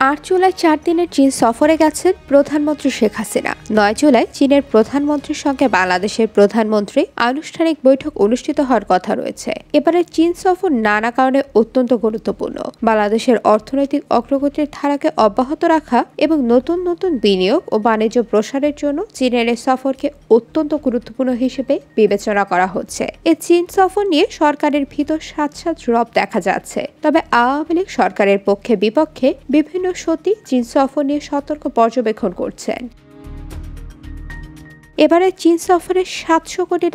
8 জুলাই 4 দিনের চীন সফরে গেছেন প্রধানমন্ত্রী শেখ হাসিনা। 9 জুলাই চীনের প্রধানমন্ত্রীর সঙ্গে বাংলাদেশের প্রধানমন্ত্রী আনুষ্ঠানিক বৈঠক অনুষ্ঠিত হওয়ার কথা রয়েছে। এবারে চীন সফর নানা কারণে অত্যন্ত গুরুত্বপূর্ণ। বাংলাদেশের অর্থনৈতিক অগ্রগতির ধারাকে অব্যাহত রাখা এবং নতুন নতুন বিনিয়োগ ও বাণিজ্য প্রসারের জন্য চীনের এই সফরকে অত্যন্ত গুরুত্বপূর্ণ হিসেবে বিবেচনা করা হচ্ছে। এই চীন সফর নিয়ে সরকারের ভিতর সাত রব দেখা যাচ্ছে। তবে আওয়ামী লীগ সরকারের পক্ষে বিপক্ষে বিভিন্ন সত্যি চীন সফর নিয়ে সতর্ক পর্যবেক্ষণ করছেন। এবারে চীন সফরে $700 কোটি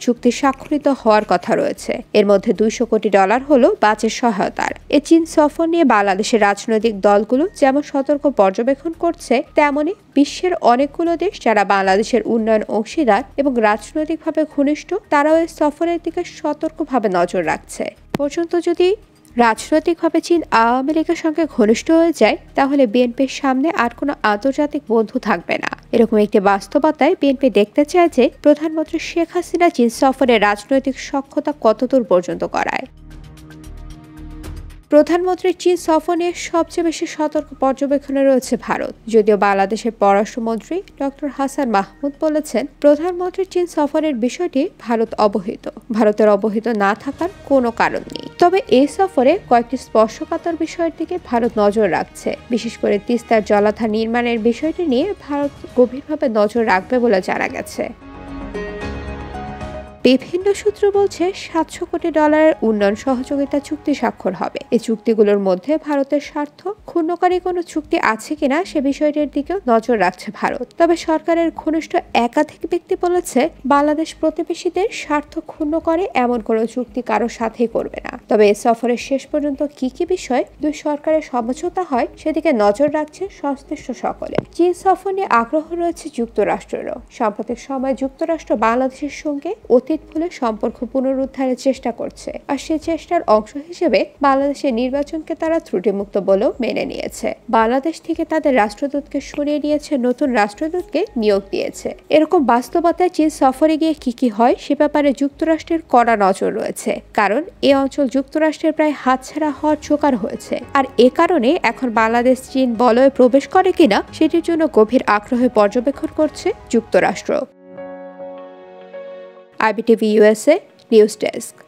চুক্তি স্বাক্ষরিত হওয়ার কথা রয়েছে। এর মধ্যে $200 কোটি হলো বাজেট সহায়তার। এই চীন সফর নিয়ে বাংলাদেশের রাজনৈতিক দলগুলো যেমন সতর্ক পর্যবেক্ষণ করছে, তেমনি বিশ্বের অনেকগুলো দেশ যারা বাংলাদেশের উন্নয়ন অংশীদার এবং রাজনৈতিকভাবে ঘনিষ্ঠ, তারাও এই সফরের দিকে সতর্কভাবে নজর রাখছে। পর্যন্ত যদি রাজনৈতিকভাবে চীন আওয়ামী লীগের সঙ্গে ঘনিষ্ঠ হয়ে যায়, তাহলে বিএনপির সামনে আর কোনো আন্তর্জাতিক বন্ধু থাকবে না। এরকম একটি বাস্তবতায় বিএনপি দেখতে চায় যে প্রধানমন্ত্রী শেখ হাসিনা চীন সফরে রাজনৈতিক সক্ষমতা কতদূর পর্যন্ত করায়। প্রধানমন্ত্রীর চীন সফর নিয়ে সবচেয়ে বেশি সতর্ক পর্যবেক্ষণে রয়েছে ভারত। যদিও বাংলাদেশের পররাষ্ট্রমন্ত্রী ডক্টর হাসান মাহমুদ বলেছেন, প্রধানমন্ত্রীর চীন সফরের বিষয়টি ভারত অবহিত। ভারতের অবহিত না থাকার কোনো কারণ নেই। তবে এই সফরে কয়েকটি স্পর্শকাতর বিষয়ের দিকে ভারত নজর রাখছে। বিশেষ করে তিস্তার জলাধার নির্মাণের বিষয়টি নিয়ে ভারত গভীরভাবে নজর রাখবে বলে জানা গেছে। বিভিন্ন সূত্র বলছে $700 কোটি উন্নয়ন সহযোগিতা চুক্তি স্বাক্ষর হবে। এই চুক্তিগুলোর মধ্যে ভারতের স্বার্থ ক্ষুণ্ণকারী কোনো চুক্তি আছে কিনা সে বিষয়টির দিকেও নজর রাখছে ভারত। তবে সরকারের ঘনিষ্ঠ একাধিক ব্যক্তি বলেছে, বাংলাদেশ প্রতিবেশীদের স্বার্থ ক্ষুণ্ণ করে এমন কোনো চুক্তি কারোর সাথেই করবে না। তবে এই সফরের শেষ পর্যন্ত কি কি বিষয় দুই সরকারের সমঝোতা হয় সেদিকে নজর রাখছে সংশ্লিষ্ট সকলে। চীন সফর নিয়ে আগ্রহ রয়েছে যুক্তরাষ্ট্রেরও। সাম্প্রতিক সময়ে যুক্তরাষ্ট্র বাংলাদেশের সঙ্গে অতীত সম্পর্ক পুনরুদ্ধারের চেষ্টা করছে, আর সে চেষ্টার অংশ হিসেবে বাংলাদেশের নির্বাচনকে তারা ত্রুটিমুক্ত বলেও মেনে নিয়েছে। বাংলাদেশ থেকে তাদের রাষ্ট্রদূতকে সরিয়ে নিয়েছে, নতুন রাষ্ট্রদূতকে নিয়োগ দিয়েছে। এরকম বাস্তবতায় চীন সফরে গিয়ে কি হয় সে ব্যাপারে যুক্তরাষ্ট্রের কড়া নজর রয়েছে, কারণ এ অঞ্চল যুক্তরাষ্ট্রের প্রায় হাতছাড়া হওয়ার জোগাড় হয়েছে। আর এ কারণে এখন বাংলাদেশ চীন বলয়ে প্রবেশ করে কিনা সেটির জন্য গভীর আগ্রহে পর্যবেক্ষণ করছে যুক্তরাষ্ট্র। IBTV USA News Desk।